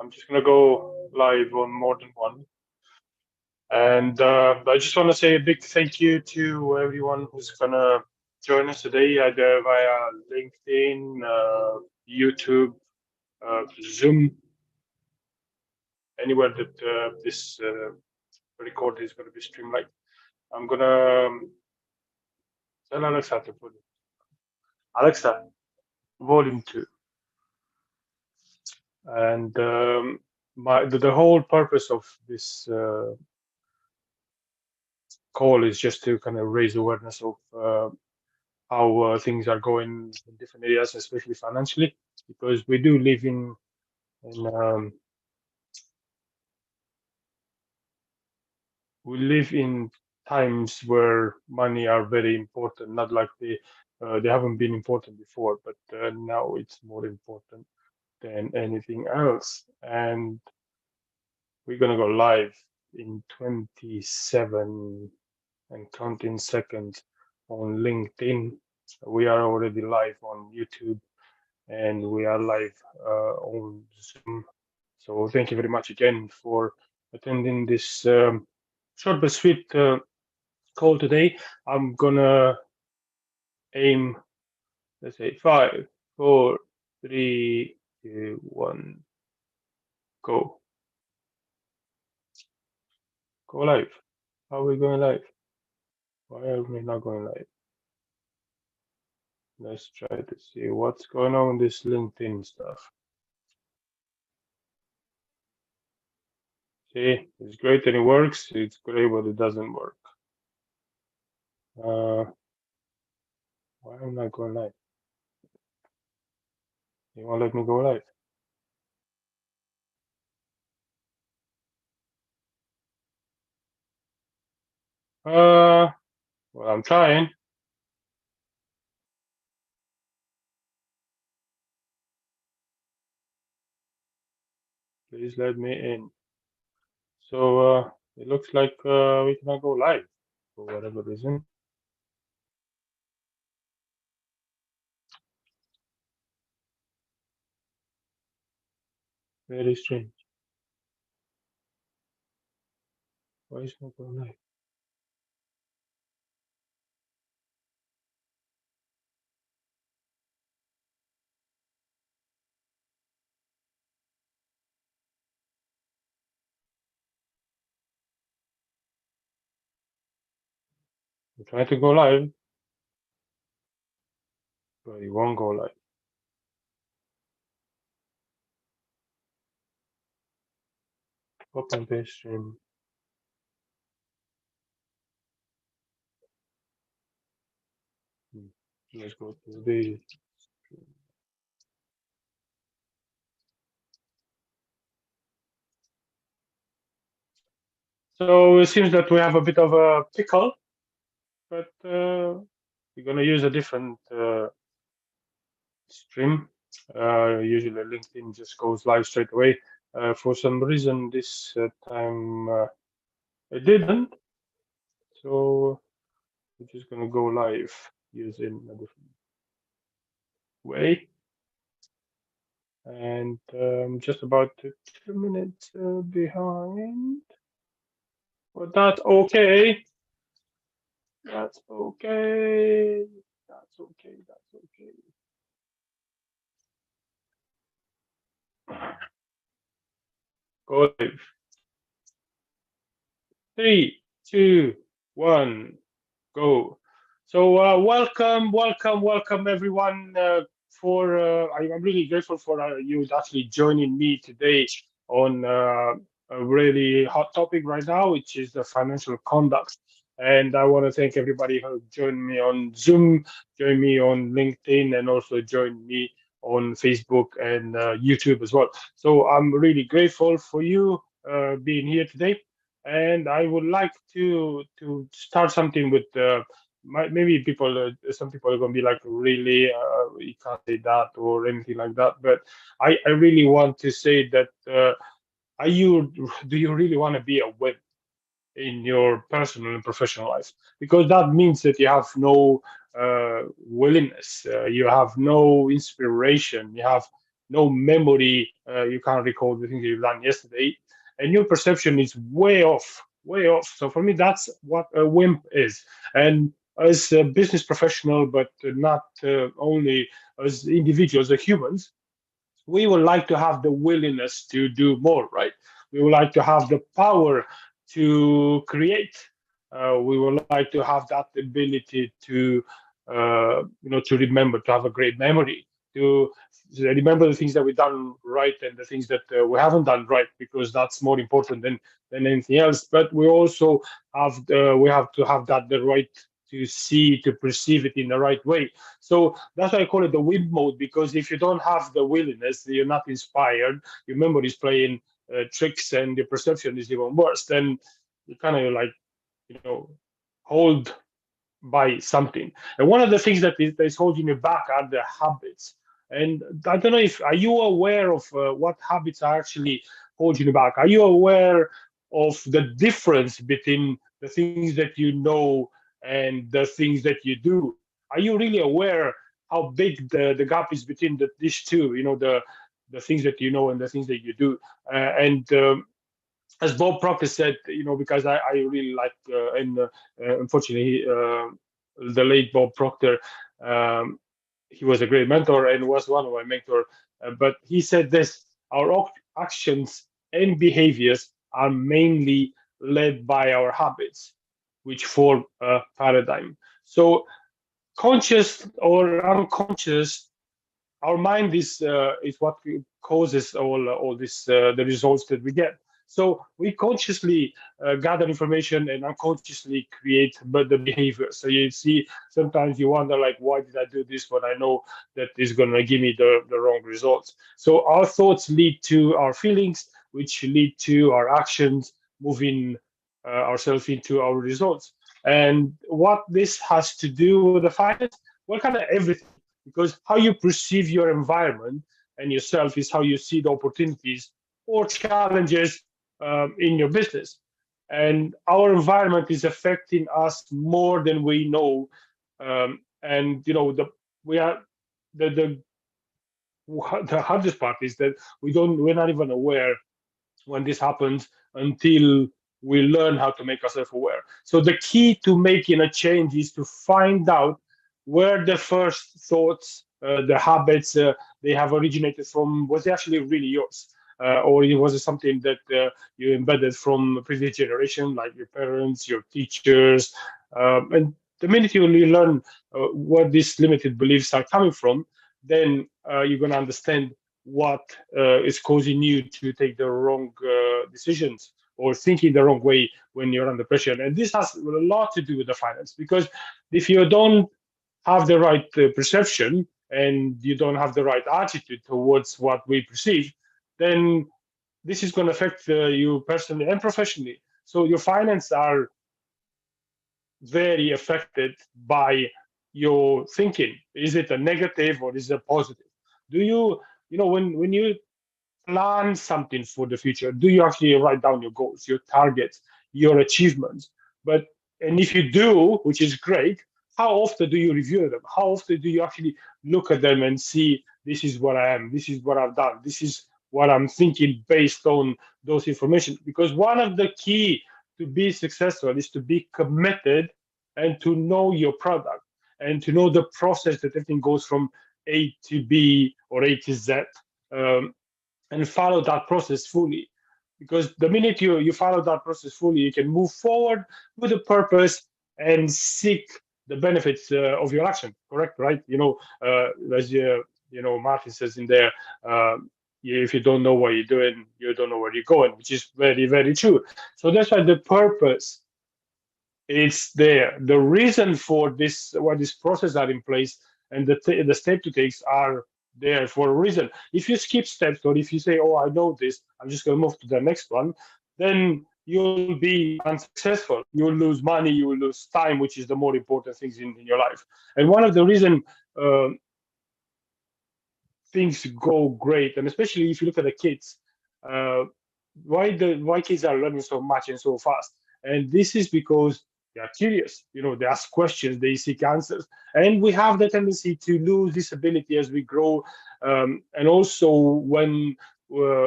I'm just gonna go live on more than one. And I just want to say a big thank you to everyone who's gonna join us today, either via LinkedIn, YouTube, Zoom, anywhere that this record is going to be streamed. Like, I'm gonna tell Alexa to put it. Alexa, volume 2. And the whole purpose of this call is just to kind of raise awareness of how things are going in different areas, especially financially, because we do live in we live in times where money are very important, not like they haven't been important before, but now it's more important than anything else. And we're gonna go live in 27 and counting seconds on LinkedIn. We are already live on YouTube and we are live on Zoom. So thank you very much again for attending this short but sweet call today. I'm gonna aim, let's say 5, 4, 3, 2, 1, go. Go live. How are we going live? Why are we not going live? Let's try to see what's going on with this LinkedIn stuff. See, it's great and it works. It's great, but it doesn't work. Why am I not going live? You won't let me go live. Well, I'm trying. Please let me in. So it looks like we cannot go live for whatever reason. Very strange. Why is it not going live? I'm trying to go live, but it won't go live. Open page stream. Let's go to the. So it seems that we have a bit of a pickle, but we're gonna use a different stream. Usually LinkedIn just goes live straight away. For some reason, this time it didn't. So we're just gonna go live using a different way. And just about 2 minutes behind. But that's okay. That's okay. That's okay. That's okay. Go live. 3, 2, 1, go. So welcome everyone. I'm really grateful for you actually joining me today on a really hot topic right now, which is the financial conduct. And I want to thank everybody who joined me on Zoom, joined me on LinkedIn, and also joined me on Facebook and YouTube as well. So I'm really grateful for you being here today, and I would like to start something with maybe some people are going to be like, really, you can't say that or anything like that, but I really want to say that do you really want to be a wimp in your personal and professional life? Because that means that you have no willingness, you have no inspiration, you have no memory. You can't recall the things you've done yesterday, and your perception is way off, way off. So for me, that's what a wimp is. And as a business professional, but not only as individuals, as humans, we would like to have the willingness to do more, right? We would like to have the power to create. We would like to have that ability to, to remember, to have a great memory, to remember the things that we've done right and the things that we haven't done right, because that's more important than anything else. But we also we have to have that the right to see, to perceive it in the right way. So that's why I call it the wimp mode, because if you don't have the willingness, you're not inspired, your memory is playing tricks, and your perception is even worse, then you kind of like, hold by something. And one of the things that is holding you back are the habits. And I don't know, if are you aware of what habits are actually holding you back? Are you aware of the difference between the things that you know and the things that you do? Are you really aware how big the gap is between these two? The things that you know and the things that you do. And as Bob Proctor said, because I really like, and unfortunately, the late Bob Proctor, um, he was a great mentor and was one of my mentors. But he said this: our actions and behaviors are mainly led by our habits, which form a paradigm. So, conscious or unconscious, our mind is what causes all this the results that we get. So we consciously gather information and unconsciously create but the behavior. So you see, sometimes you wonder, like, why did I do this when I know that is going to give me the wrong results? So our thoughts lead to our feelings, which lead to our actions, moving ourselves into our results. And what this has to do with the finance? Well, kind of everything, because how you perceive your environment and yourself is how you see the opportunities or challenges in your business. And our environment is affecting us more than we know. And we are the the hardest part is that we're not even aware when this happens until we learn how to make ourselves aware. So the key to making a change is to find out where the first thoughts, the habits, they have originated from. Was it actually really yours? Or was it something that you embedded from a previous generation, like your parents, your teachers? And the minute you really learn where these limited beliefs are coming from, then you're going to understand what is causing you to take the wrong decisions or thinking the wrong way when you're under pressure. And this has a lot to do with the finance, because if you don't have the right perception and you don't have the right attitude towards what we perceive, then this is going to affect you personally and professionally. So your finance are very affected by your thinking. Is it a negative or is it a positive? Do when you plan something for the future, do you actually write down your goals, your targets, your achievements? But and if you do, which is great, how often do you review them? How often do you actually look at them and see, this is what I am, this is what I've done, this is what I'm thinking based on those information? Because one of the key to be successful is to be committed and to know your product and to know the process that everything goes from A to B or A to Z. Um, and follow that process fully. Because the minute you follow that process fully, you can move forward with a purpose and seek the benefits of your action. Correct, right? As Martin says in there, if you don't know what you're doing, you don't know where you're going, which is very, very true. So that's why the purpose is there. The reason for this, why these processes are in place, and the step to take are there for a reason. If you skip steps, or if you say, "Oh, I know this, I'm just going to move to the next one," then you'll be unsuccessful. You'll lose money, you will lose time, which is the more important things in your life. And one of the reason things go great, and especially if you look at the kids, uh, why kids are learning so much and so fast, and this is because They are curious, they ask questions, they seek answers. And we have the tendency to lose this ability as we grow. And also when,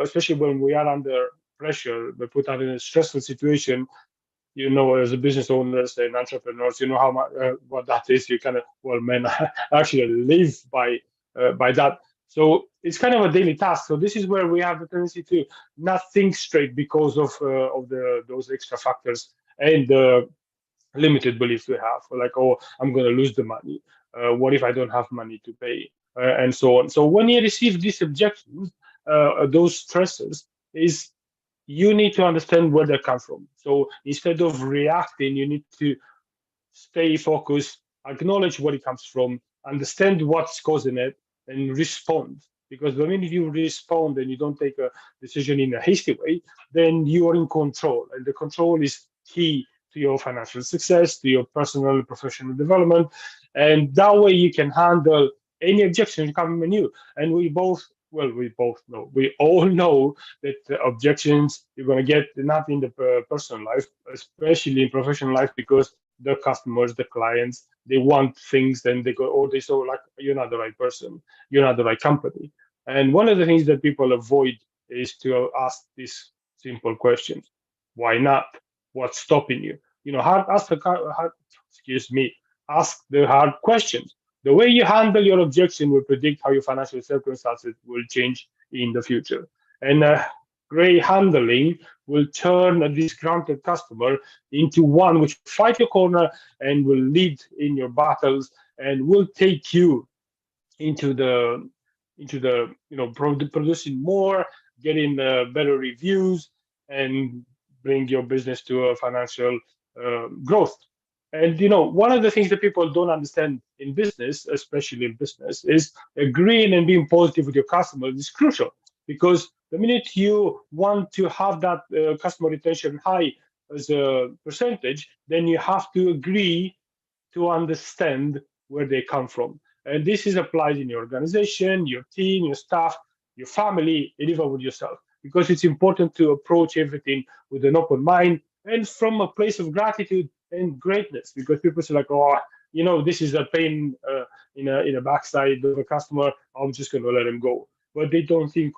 especially when we are under pressure, we put out in a stressful situation, as a business owners and entrepreneurs, you know how much what that is. You kind of, well, man, actually live by that. So it's kind of a daily task. So this is where we have the tendency to not think straight because of those extra factors and the limited beliefs we have. Like, oh, I'm going to lose the money. What if I don't have money to pay? And so on. So when you receive these objections, those stressors, is you need to understand where they come from. So instead of reacting, you need to stay focused, acknowledge where it comes from, understand what's causing it, and respond. Because the minute you respond and you don't take a decision in a hasty way, then you are in control. And the control is key to your financial success, to your personal and professional development. And that way you can handle any objection coming on you. And we all know that objections you're going to get not in the personal life, especially in professional life, because the customers, the clients, they want things, then they go, oh, they so like, you're not the right person, you're not the right company. And one of the things that people avoid is to ask these simple questions. Why not? What's stopping you? Excuse me, ask the hard questions. The way you handle your objection will predict how your financial circumstances will change in the future. And great handling will turn a disgruntled customer into one which will fight your corner and will lead in your battles and will take you into the producing more, getting better reviews, and bring your business to a financial growth. And one of the things that people don't understand in business, especially in business, is agreeing and being positive with your customers is crucial, because the minute you want to have that customer retention high as a percentage, then you have to agree to understand where they come from. And this is applied in your organization, your team, your staff, your family, and even with yourself, because it's important to approach everything with an open mind and from a place of gratitude and greatness. Because people say like, oh, this is a pain in a backside of a customer. I'm just going to let him go. But they don't think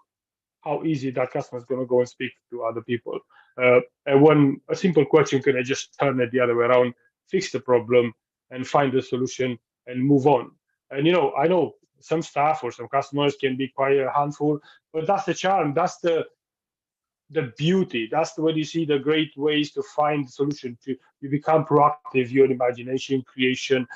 how easy that customer is going to go and speak to other people. And when a simple question can I just turn it the other way around, fix the problem, and find the solution and move on. And I know some staff or some customers can be quite a handful, but that's the charm. That's the beauty. That's the way you see the great ways to find the solution. To you become proactive, your imagination, creation,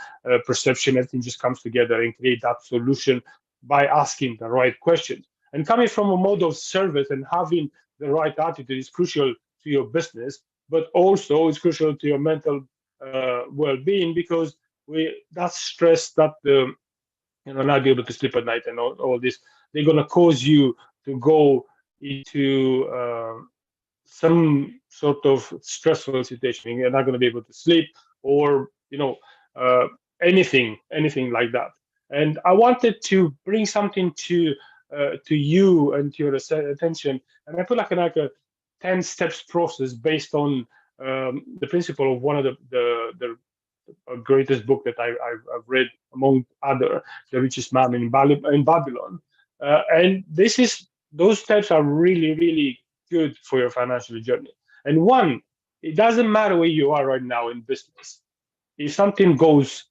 perception, everything just comes together and create that solution by asking the right questions. And coming from a mode of service and having the right attitude is crucial to your business, but also it's crucial to your mental well-being, because that stress, that not be able to sleep at night and all this, they're going to cause you to go into some sort of stressful situation. You're not going to be able to sleep, or uh, anything like that. And I wanted to bring something to you and to your attention, and I put like a 10 steps process based on the principle of one of the greatest book that I've read, among other, The Richest Man in Babylon. And those steps are really, really good for your financial journey. And one, it doesn't matter where you are right now in business. If something goes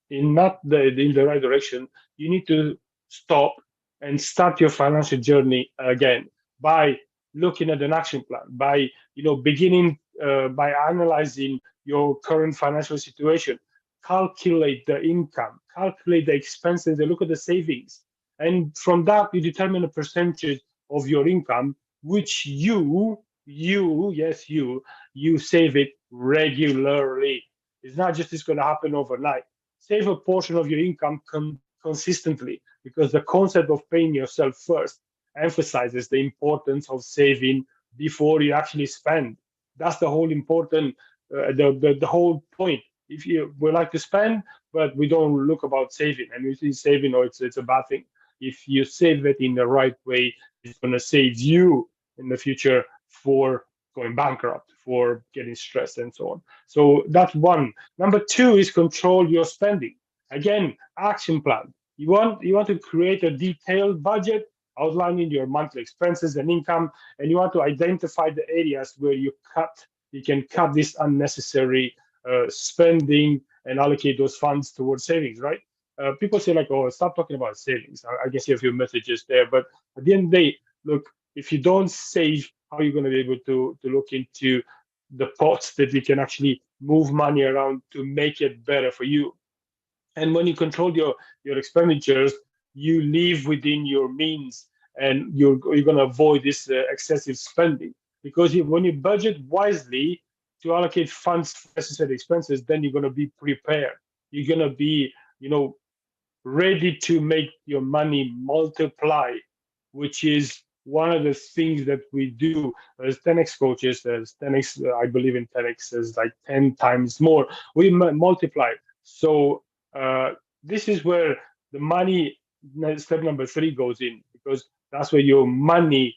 in the right direction, you need to stop and start your financial journey again by looking at an action plan, by beginning by analyzing your current financial situation, calculate the income, calculate the expenses, and look at the savings. And from that, you determine a percentage of your income, which yes, you save it regularly. It's not just it's going to happen overnight. Save a portion of your income consistently, because the concept of paying yourself first emphasizes the importance of saving before you actually spend. That's the whole important, the whole point. If we like to spend, but we don't look about saving, and we see saving, or it's a bad thing. If you save it in the right way, it's going to save you in the future for going bankrupt, for getting stressed and so on. So that's one. Number two is control your spending. Again, action plan. You want to create a detailed budget outlining your monthly expenses and income, and you want to identify the areas where you can cut this unnecessary spending and allocate those funds towards savings, right? People say like, oh, stop talking about savings. I can see a few messages there, but at the end of the day, look, if you don't save, how are you going to be able to look into the pots that you can actually move money around to make it better for you? And when you control your expenditures, you live within your means, and you're going to avoid this excessive spending. Because when you budget wisely to allocate funds for necessary expenses, then you're going to be prepared. You're going to be, ready to make your money multiply, which is one of the things that we do as 10x coaches. As 10x, I believe in 10x as like 10 times more. We multiply. So this is where the money, step number three, goes in, because that's where your money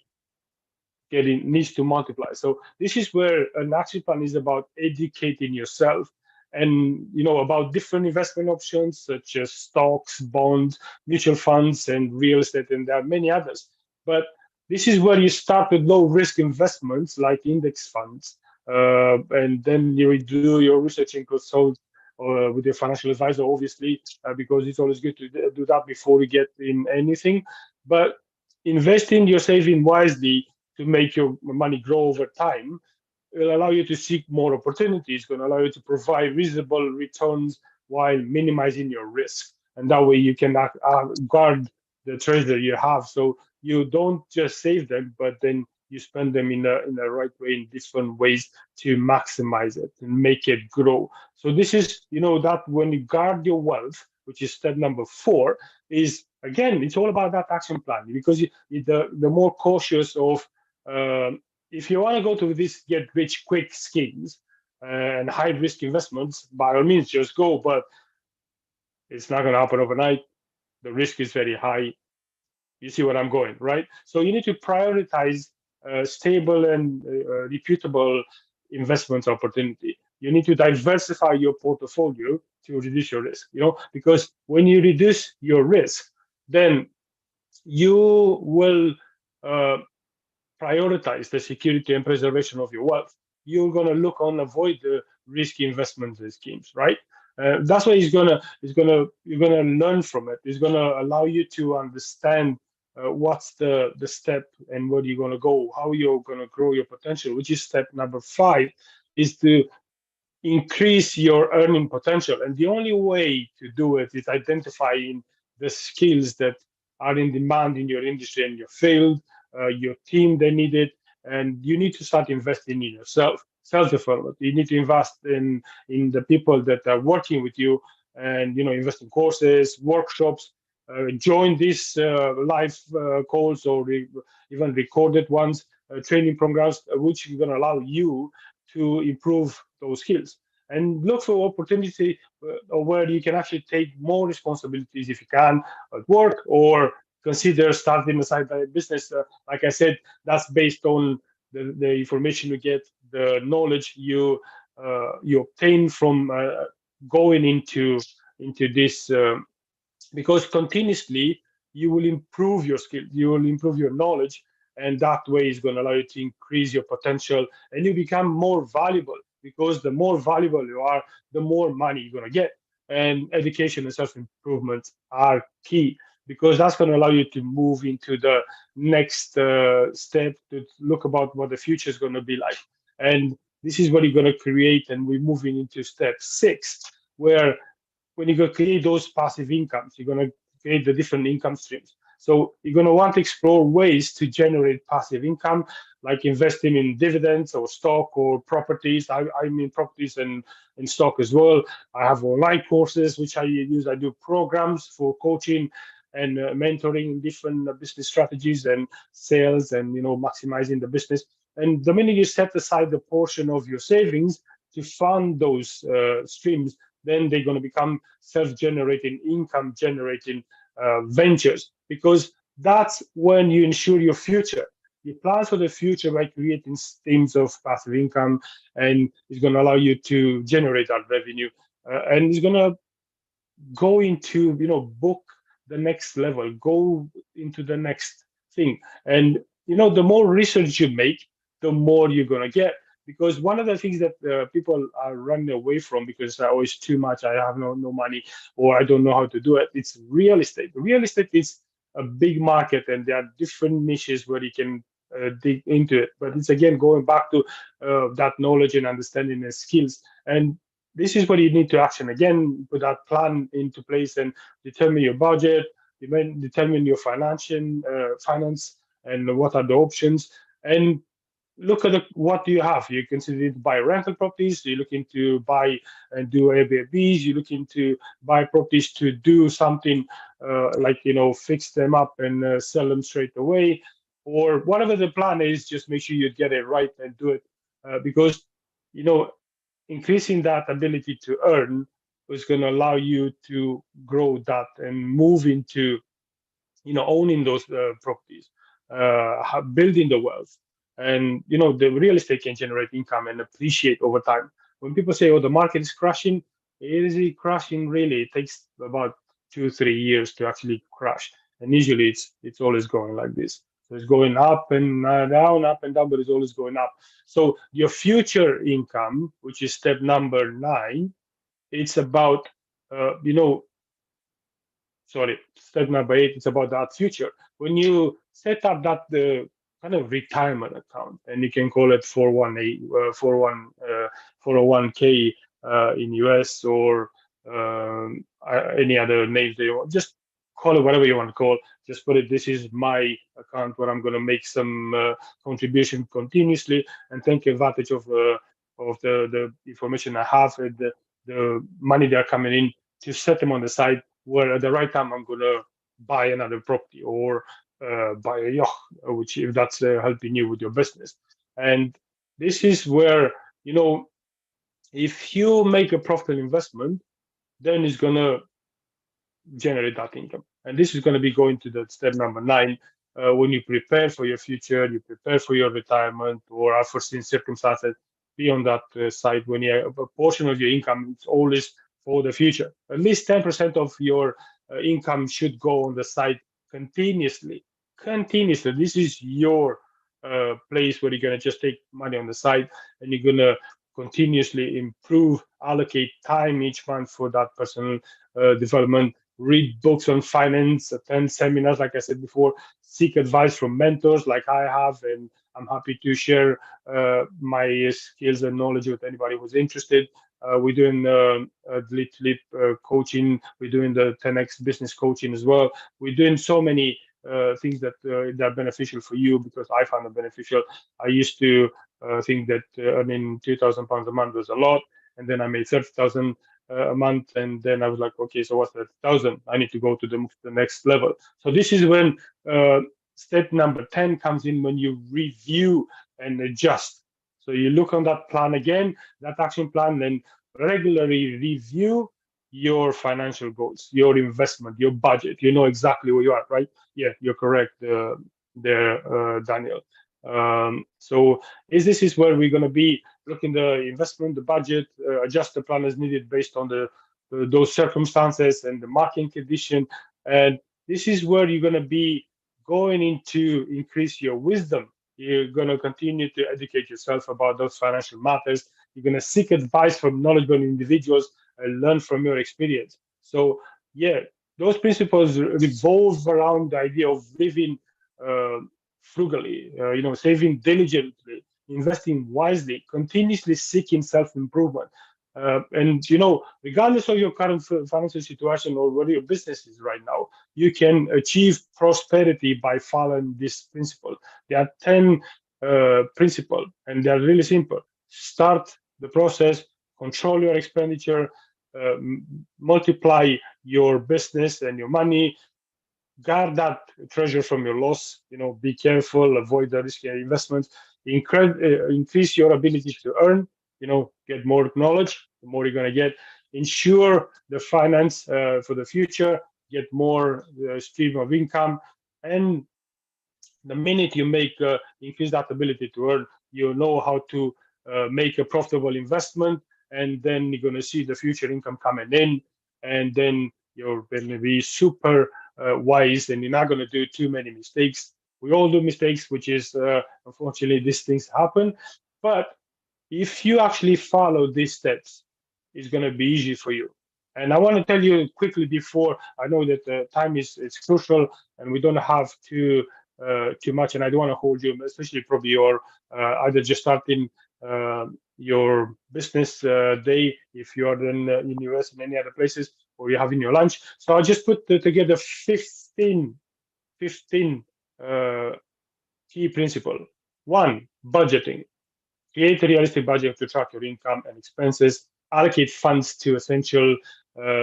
needs to multiply. So this is where an action plan is about educating yourself, and about different investment options such as stocks, bonds, mutual funds, and real estate, and there are many others. But this is where you start with low risk investments like index funds, and then you do your research and consult with your financial advisor, obviously, because it's always good to do that before you get in anything. But investing your saving wisely to make your money grow over time will allow you to seek more opportunities, going to allow you to provide reasonable returns while minimizing your risk. And that way you can guard the treasure you have. So you don't just save them, but then you spend them in the right way, in different ways, to maximize it and make it grow. So this is, that when you guard your wealth, which is step number four, is again, it's all about that action plan, because the more cautious of if you want to go to these get rich quick schemes and high risk investments, by all means, just go. But it's not going to happen overnight. The risk is very high. You see where I'm going, right? So you need to prioritize stable and reputable investment opportunity. You need to diversify your portfolio to reduce your risk. Because when you reduce your risk, then you will prioritize the security and preservation of your wealth. You're going to look and avoid the risky investment schemes, right? That's why you're gonna learn from it. It's gonna allow you to understand what's the step and where you're gonna go, how you're gonna grow your potential, which is step number five, is to increase your earning potential. And the only way to do it is identifying the skills that are in demand in your industry and your field, your team, they need it. And you need to start investing in yourself, self-development. You need to invest in the people that are working with you, and invest in courses, workshops, join these live calls, or even recorded ones, training programs, which is going to allow you to improve those skills, and look for opportunity where you can actually take more responsibilities if you can at work, or consider starting a side business. Like I said, that's based on the information you get, the knowledge you obtain from going into this, because continuously you will improve your skills, you will improve your knowledge, and that way is going to allow you to increase your potential, and you become more valuable, because the more valuable you are, the more money you're going to get. And education and self-improvement are key, because that's going to allow you to move into the next step, to look about what the future is going to be like. And this is what you're going to create, and we're moving into step six, where when you're going to create those passive incomes, you're going to create the different income streams. So you're going to want to explore ways to generate passive income, like investing in dividends or stock or properties. I mean properties and stock as well. I have online courses which I use. I do programs for coaching and mentoring different business strategies and sales, and maximizing the business. And the minute you set aside the portion of your savings to fund those streams, then they're going to become self-generating, income-generating ventures, because that's when you ensure your future. you plan for the future by creating streams of passive income, and it's going to allow you to generate that revenue, and it's going to go into, book the next level, go into the next thing. And the more research you make, the more you're going to get. Because one of the things that people are running away from, because oh, it's too much, I have no money, or I don't know how to do it, it's real estate. Real estate is a big market, and there are different niches where you can dig into it. But it's again going back to that knowledge and understanding and skills. And this is what you need to action. Again, put that plan into place and determine your budget, determine your finance, and what are the options, and look at what do you have. You consider to buy rental properties, you're looking to buy and do Airbnbs, you're looking to buy properties to do something like, fix them up and sell them straight away, or whatever the plan is. Just make sure you get it right and do it, because you know increasing that ability to earn is going to allow you to grow that and move into owning those properties, building the wealth. And the real estate can generate income and appreciate over time. When people say, oh, the market is crashing, is it crashing? Really, it takes about 2-3 years to actually crash, and usually it's always going like this. So it's going up and down, up and down, but it's always going up. So your future income, which is step number 9, it's about sorry, step number 8, it's about that future. When you set up that the kind of retirement account, and you can call it 401k in US, or any other names that you want, just call it whatever you want to call. Just put it, this is my account where I'm going to make some contribution continuously and take advantage of the information I have, and the money that are coming in, to set them on the side, where at the right time I'm going to buy another property, or buy a yacht, which, if that's helping you with your business. And this is where, if you make a profitable investment, then it's going to generate that income. And this is going to be going to the step number 9. When you prepare for your future, you prepare for your retirement or unforeseen circumstances, be on that side. When you have a portion of your income, it's always for the future. At least 10% of your income should go on the side continuously. Continuously. This is your place where you're going to just take money on the side, and you're going to continuously improve, allocate time each month for that personal development, read books on finance, attend seminars, like I said before, seek advice from mentors like I have, and I'm happy to share my skills and knowledge with anybody who's interested. We're doing Leap to Leap coaching. We're doing the 10x business coaching as well. We're doing so many things that are beneficial for you, because I found them beneficial. I used to think that earning £2,000 a month was a lot, and then I made 30,000 a month, and then I was like, okay, so what's that 1,000? I need to go to the next level. So this is when step number 10 comes in, when you review and adjust. So you look on that plan again, that action plan, then regularly review your financial goals, your investment, your budget. You know exactly where you are, right? Yeah, you're correct there, Daniel. So this is where we're going to be looking the investment, the budget, adjust the plan as needed based on those circumstances and the market condition. And this is where you're going to be going into increase your wisdom. You're going to continue to educate yourself about those financial matters. You're going to seek advice from knowledgeable individuals and learn from your experience. So, yeah, those principles revolve around the idea of living frugally, saving diligently, investing wisely, continuously seeking self-improvement. And regardless of your current financial situation or where your business is right now, you can achieve prosperity by following this principle. There are 10 principles, and they are really simple. Start the process, control your expenditure, uh, multiply your business and your money, guard that treasure from your loss. Be careful, avoid the risky investments, increase your ability to earn. Get more knowledge, the more you're going to get. Ensure the finance for the future, get more stream of income, and The minute you make increase that ability to earn, you know how to make a profitable investment, and then you're going to see the future income coming in, and then you're going to be super wise, and you're not going to do too many mistakes. We all do mistakes, which is unfortunately these things happen, but if you actually follow these steps, it's going to be easy for you. And I want to tell you quickly before, I know that time is crucial and we don't have too much, and I don't want to hold you, especially probably your either just starting your business day if you are in US and any other places, or you're having your lunch. So I just put together 15 uh, key principle. One, budgeting. Create a realistic budget to track your income and expenses. Allocate funds to essential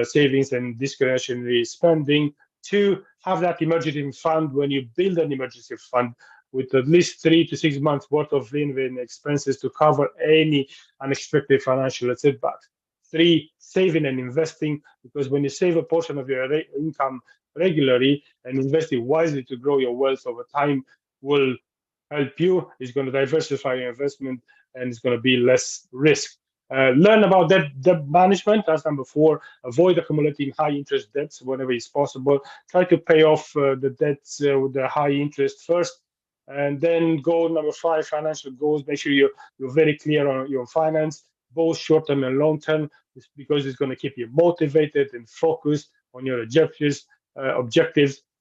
savings and discretionary spending. Two, have that emergency fund. When you build an emergency fund with at least 3 to 6 months worth of living expenses to cover any unexpected financial setbacks. Three, saving and investing, because when you save a portion of your income regularly and invest it wisely to grow your wealth over time, will help you. It's going to diversify your investment and it's going to be less risk. Learn about debt management. That's number four. Avoid accumulating high interest debts whenever it's possible. Try to pay off the debts with the high interest first. And then goal number five, financial goals. Make sure you're very clear on your finance, both short term and long term, because it's going to keep you motivated and focused on your objectives.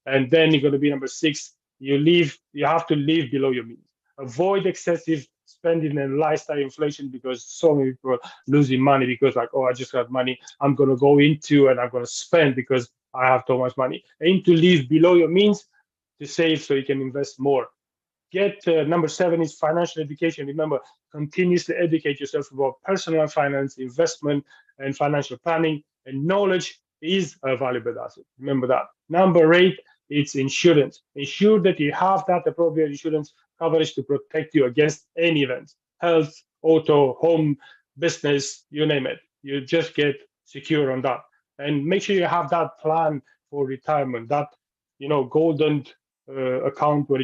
And then you're going to be number six, you have to live below your means. Avoid excessive spending and lifestyle inflation, because so many people are losing money because like, oh, I just got money, I'm going to go into and I'm going to spend because I have so much money. Aim to live below your means to save so you can invest more. Get number seven is financial education. Remember, continuously educate yourself about personal finance, investment, and financial planning. And knowledge is a valuable asset. Remember that. Number eight, it's insurance. Ensure that you have that appropriate insurance coverage to protect you against any events, health, auto, home, business, you name it. You just get secure on that. And make sure you have that plan for retirement, that golden account where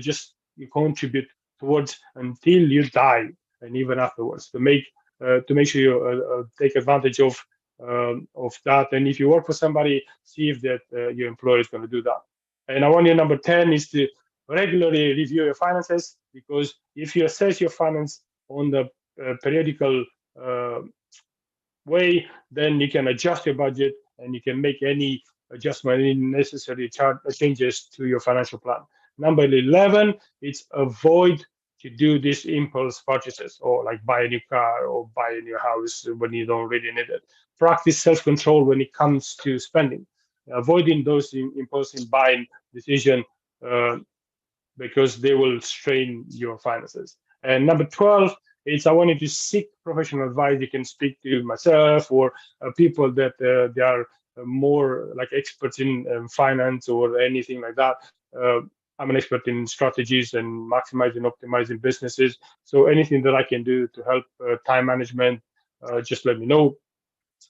you contribute towards until you die and even afterwards to make sure you take advantage of that. And if you work for somebody, see if that your employer is going to do that. And I want your number 10 is to regularly review your finances, because if you assess your finance on the periodical way, then you can adjust your budget and you can make any adjustment, any necessary changes to your financial plan. Number 11, it's avoid to do these impulse purchases, or like buy a new car or buy a new house when you don't really need it. Practice self-control when it comes to spending, avoiding those impulsive buying decision because they will strain your finances. And number 12, is I want you to seek professional advice. You can speak to myself or people that they are more like experts in finance or anything like that. I'm an expert in strategies and maximizing, optimizing businesses. So anything that I can do to help time management, just let me know.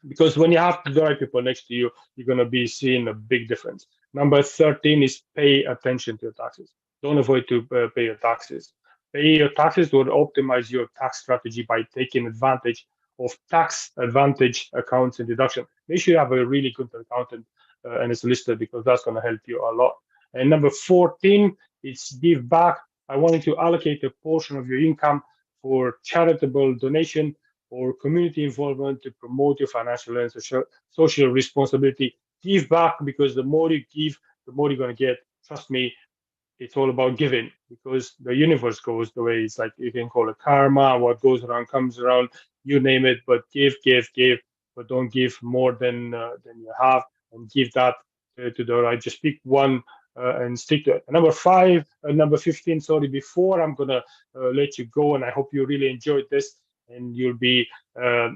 Because when you have the right people next to you, you're going to be seeing a big difference. Number 13 is pay attention to your taxes. Don't avoid to pay your taxes. Pay your taxes or optimize your tax strategy by taking advantage of tax advantage accounts and deduction. Make sure you have a really good accountant and it's listed, because that's going to help you a lot. And number 14, it's give back. I want you to allocate a portion of your income for charitable donation or community involvement to promote your financial and social responsibility. Give back, because the more you give, the more you're going to get. Trust me, it's all about giving, because the universe goes the way it's like, you can call it karma. What goes around comes around, you name it. But give, but don't give more than you have, and give that to the right. Just pick one and stick to it. Number 15. Sorry, before I'm gonna let you go, and I hope you really enjoyed this and you'll be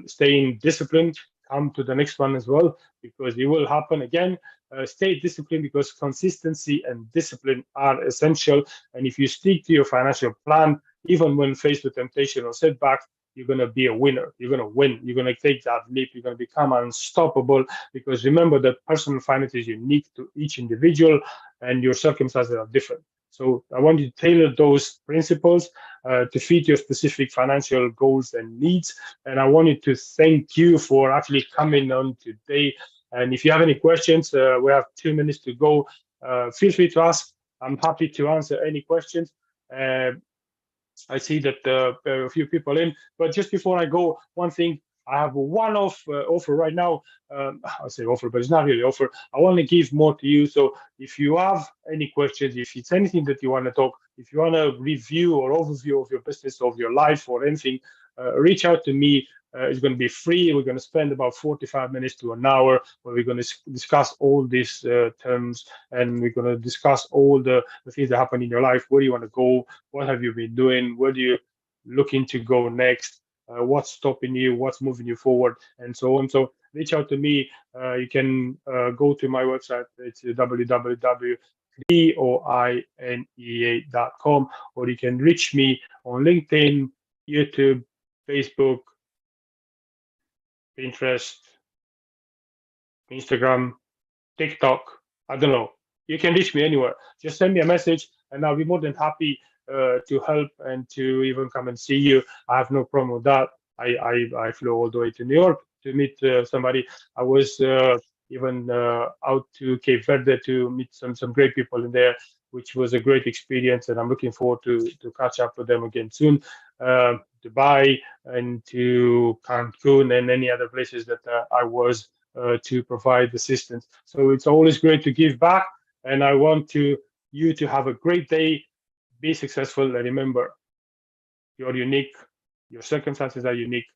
staying disciplined. Come to the next one as well, because it will happen again. Stay disciplined, because consistency and discipline are essential. And if you stick to your financial plan, even when faced with temptation or setbacks, you're going to be a winner. You're going to win. You're going to take that leap. You're going to become unstoppable, because remember that personal finance is unique to each individual and your circumstances are different. So I want you to tailor those principles to fit your specific financial goals and needs. And I wanted to thank you for actually coming on today. And if you have any questions, we have 2 minutes to go. Feel free to ask. I'm happy to answer any questions. Uh, I see that a few people in, but just before I go, one thing, I have a one-off offer right now. I say offer, but it's not really offer. I want to give more to you. So if you have any questions, if it's anything that you want to talk, if you want a review or overview of your business, of your life, or anything, reach out to me. It's going to be free. We're going to spend about 45 minutes to an hour where we're going to discuss all these terms, and we're going to discuss all the things that happen in your life. Where do you want to go? What have you been doing? Where do you looking to go next? What's stopping you? What's moving you forward? And so on. So reach out to me. You can go to my website. It's www.doinea.com, or you can reach me on LinkedIn, YouTube, Facebook, Pinterest, Instagram, TikTok. I don't know. You can reach me anywhere. Just send me a message, and I'll be more than happy to help and to even come and see you. I have no problem with that. I flew all the way to New York to meet somebody. I was even out to Cape Verde to meet some great people in there, which was a great experience, and I'm looking forward to catch up with them again soon. Dubai and to Cancun and any other places that I was to provide assistance. So it's always great to give back, and I want you to have a great day, be successful, and remember, you're unique. Your circumstances are unique.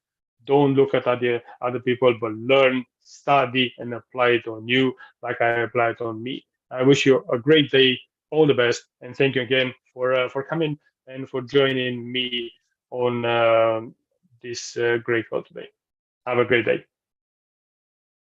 Don't look at other people, but learn, study, and apply it on you, like I apply it on me. I wish you a great day, all the best, and thank you again for coming and for joining me on this great call today. Have a great day.